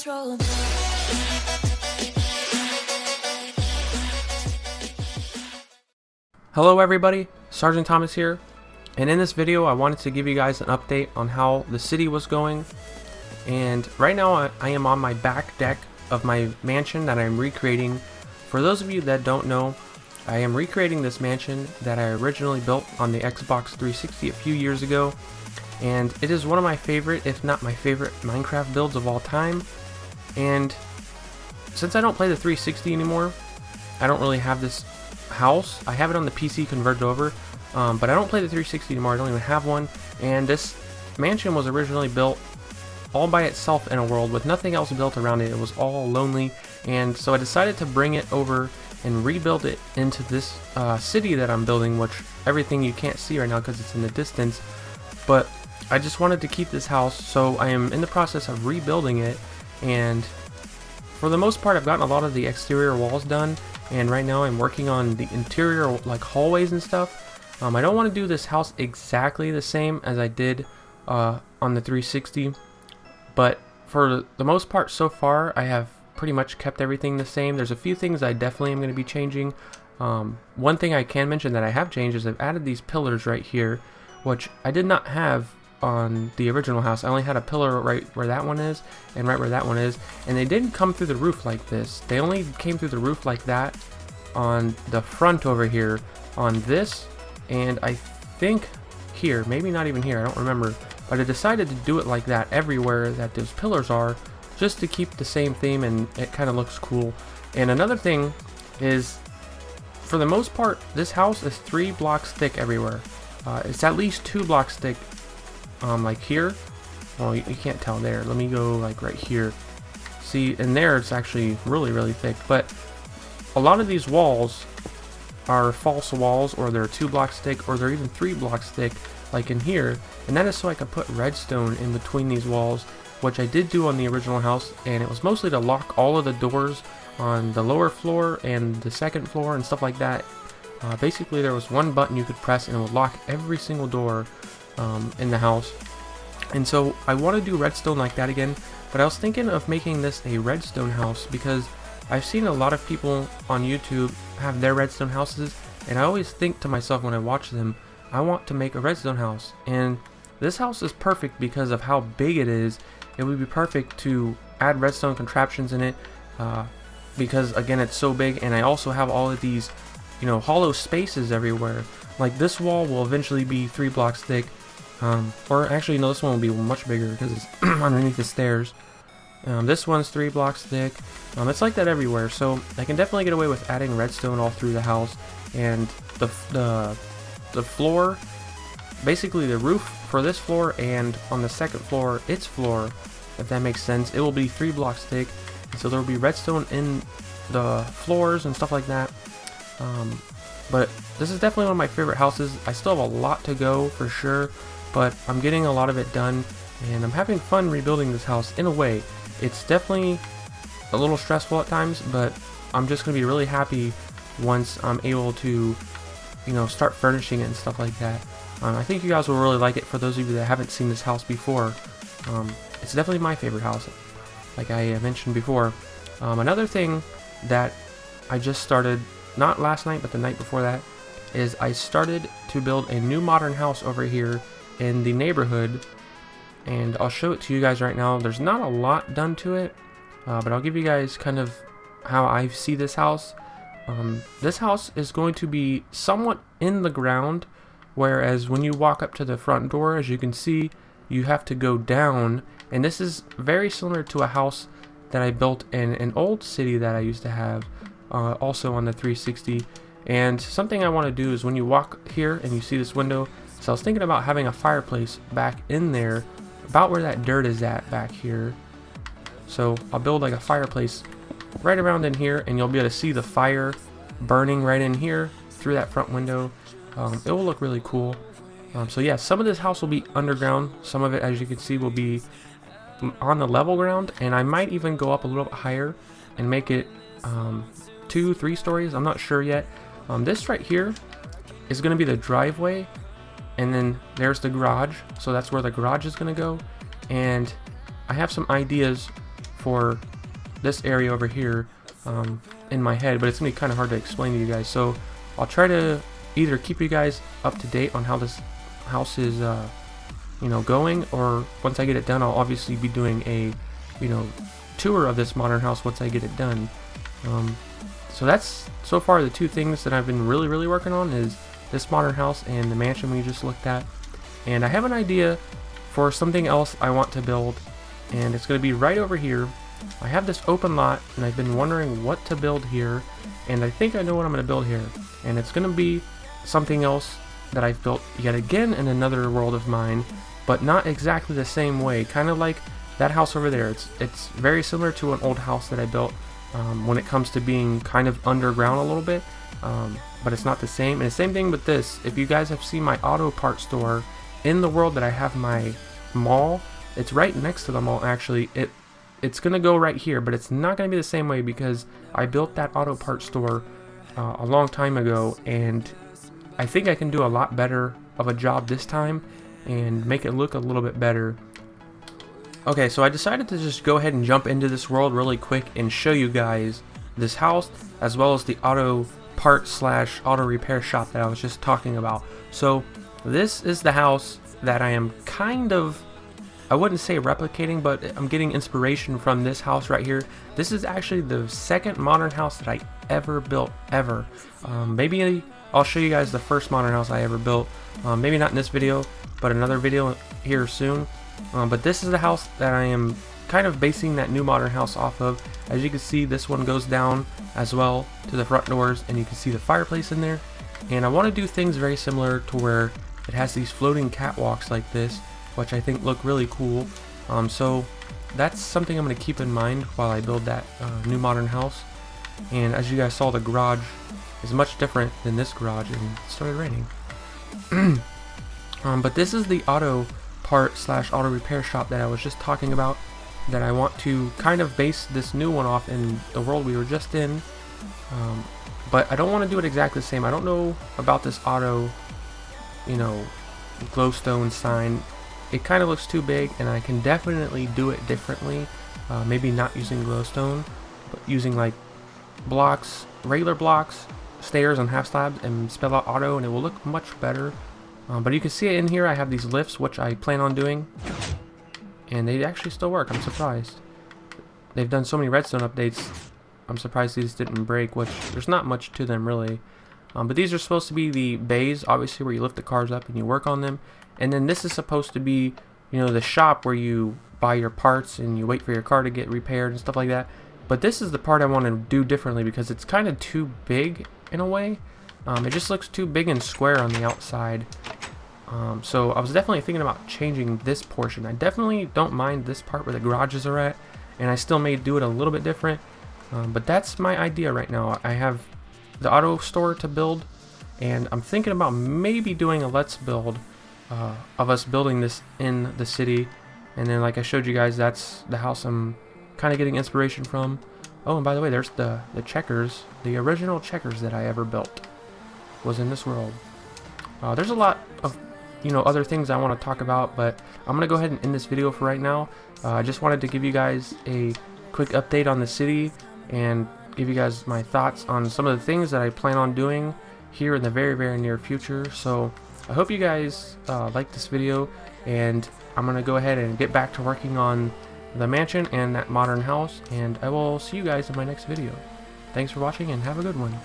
control. Hello everybody, Sergeant Thomas here, and in this video I wanted to give you guys an update on how the city was going. And right now I am on my back deck of my mansion that I'm recreating. For those of you that don't know, I am recreating this mansion that I originally built on the Xbox 360 a few years ago, and it is one of my favorite, if not my favorite, Minecraft builds of all time. And since I don't play the 360 anymore, I don't really have this house. I have it on the PC converted over, but I don't play the 360 anymore. I don't even have one. And this mansion was originally built all by itself in a world with nothing else built around it. It was all lonely, and so I decided to bring it over and rebuild it into this city that I'm building, which everything you can't see right now because it's in the distance. But I just wanted to keep this house, so I am in the process of rebuilding it. And for the most part, I've gotten a lot of the exterior walls done, and right now I'm working on the interior, like hallways and stuff. I don't want to do this house exactly the same as I did on the 360, but for the most part so far I have pretty much kept everything the same. There's a few things I definitely am going to be changing. One thing I can mention that I have changed is I've added these pillars right here, which I did not have on the original house. I only had a pillar right where that one is and right where that one is, and they didn't come through the roof like this. They only came through the roof like that on the front over here on this, and I think here, maybe not even here, I don't remember, but I decided to do it like that everywhere that those pillars are, just to keep the same theme, and it kind of looks cool. And another thing is, for the most part, this house is 3 blocks thick everywhere. It's at least 2 blocks thick, like here. Well, you can't tell there. Let me go like right here. See, and there it's actually really thick. But a lot of these walls are false walls, or they're 2 blocks thick, or they're even 3 blocks thick, like in here. And that is so I can put redstone in between these walls, which I did do on the original house, and it was mostly to lock all of the doors on the lower floor and the second floor and stuff like that. Basically there was one button you could press and it would lock every single door in the house. And so I want to do redstone like that again, but I was thinking of making this a redstone house because I've seen a lot of people on YouTube have their redstone houses, and I always think to myself when I watch them, I want to make a redstone house. And this house is perfect because of how big it is. It would be perfect to add redstone contraptions in it, because again it's so big, and I also have all of these, you know, hollow spaces everywhere. Like this wall will eventually be 3 blocks thick, or actually no, this one will be much bigger because it's underneath the stairs. This one's 3 blocks thick. It's like that everywhere, so I can definitely get away with adding redstone all through the house. And the floor, basically the roof for this floor and on the second floor, its floor, if that makes sense, it will be 3 blocks thick. So there will be redstone in the floors and stuff like that. But this is definitely one of my favorite houses. I still have a lot to go for sure, but I'm getting a lot of it done, and I'm having fun rebuilding this house in a way. It's definitely a little stressful at times, but I'm just going to be really happy once I'm able to, you know, start furnishing it and stuff like that. I think you guys will really like it. For those of you that haven't seen this house before, it's definitely my favorite house, like I mentioned before. Another thing that I just started, not last night but the night before that, is I started to build a new modern house over here in the neighborhood, and I'll show it to you guys right now. There's not a lot done to it, but I'll give you guys kind of how I see this house. This house is going to be somewhat in the ground, whereas when you walk up to the front door, as you can see, you have to go down. And this is very similar to a house that I built in an old city that I used to have, also on the 360. And something I want to do is when you walk here and you see this window, so I was thinking about having a fireplace back in there, about where that dirt is at back here. So I'll build like a fireplace right around in here, and you'll be able to see the fire burning right in here through that front window. It will look really cool. So yeah, some of this house will be underground. Some of it, as you can see, will be on the level ground, and I might even go up a little bit higher and make it 2-3 stories. I'm not sure yet. This right here is going to be the driveway, and then there's the garage, so that's where the garage is going to go. And I have some ideas for this area over here in my head, but it's gonna be kind of hard to explain to you guys. So I'll try to either keep you guys up to date on how this house is going, or once I get it done, I'll obviously be doing a tour of this modern house once I get it done. So that's so far the two things that I've been really working on, is this modern house and the mansion we just looked at. And I have an idea for something else I want to build, and it's going to be right over here. I have this open lot, and I've been wondering what to build here, and I think I know what I'm going to build here. And it's going to be something else that I've built yet again in another world of mine, but not exactly the same way. Kind of like that house over there. It's very similar to an old house that I built when it comes to being kind of underground a little bit, but it's not the same. And the same thing with this. If you guys have seen my auto part store in the world that I have my mall, it's right next to the mall actually. It's gonna go right here, but it's not gonna be the same way because I built that auto part store a long time ago, and I think I can do a lot better of a job this time and make it look a little bit better. Okay, so I decided to just go ahead and jump into this world really quick and show you guys this house as well as the auto part / auto repair shop that I was just talking about. So this is the house that I am kind of, I wouldn't say replicating, but I'm getting inspiration from this house right here. This is actually the second modern house that I ever built, ever. Maybe I'll show you guys the first modern house I ever built. Maybe not in this video, but another video here soon. But this is the house that I am kind of basing that new modern house off of. As you can see, this one goes down as well to the front doors, and you can see the fireplace in there. And I want to do things very similar to where it has these floating catwalks like this, which I think look really cool. So that's something I'm going to keep in mind while I build that new modern house. And as you guys saw, the garage is much different than this garage, and it started raining. But this is the auto part / auto repair shop that I was just talking about, that I want to kind of base this new one off in the world we were just in. But I don't want to do it exactly the same. I don't know about this auto glowstone sign. It kind of looks too big, and I can definitely do it differently. Maybe not using glowstone, but using like blocks, regular blocks, stairs on half slabs, and spell out auto, and it will look much better. But you can see it in here. I have these lifts, which I plan on doing, and they actually still work. I'm surprised. They've done so many redstone updates. I'm surprised these didn't break, which there's not much to them really. But these are supposed to be the bays, obviously, where you lift the cars up and you work on them. And then this is supposed to be, the shop where you buy your parts and you wait for your car to get repaired and stuff like that. But this is the part I want to do differently because it's kind of too big in a way. It just looks too big and square on the outside. So I was definitely thinking about changing this portion. I definitely don't mind this part where the garages are at, and I still may do it a little bit different. But that's my idea right now. I have the auto store to build, and I'm thinking about maybe doing a let's build of us building this in the city. And then, like I showed you guys, that's the house I'm kind of getting inspiration from. Oh, and by the way, there's the checkers. The original checkers that I ever built was in this world. There's a lot of other things I want to talk about, but I'm gonna go ahead and end this video for right now. I just wanted to give you guys a quick update on the city and give you guys my thoughts on some of the things that I plan on doing here in the very near future. So I hope you guys liked this video, and I'm gonna go ahead and get back to working on the mansion and that modern house, and I will see you guys in my next video. Thanks for watching, and have a good one.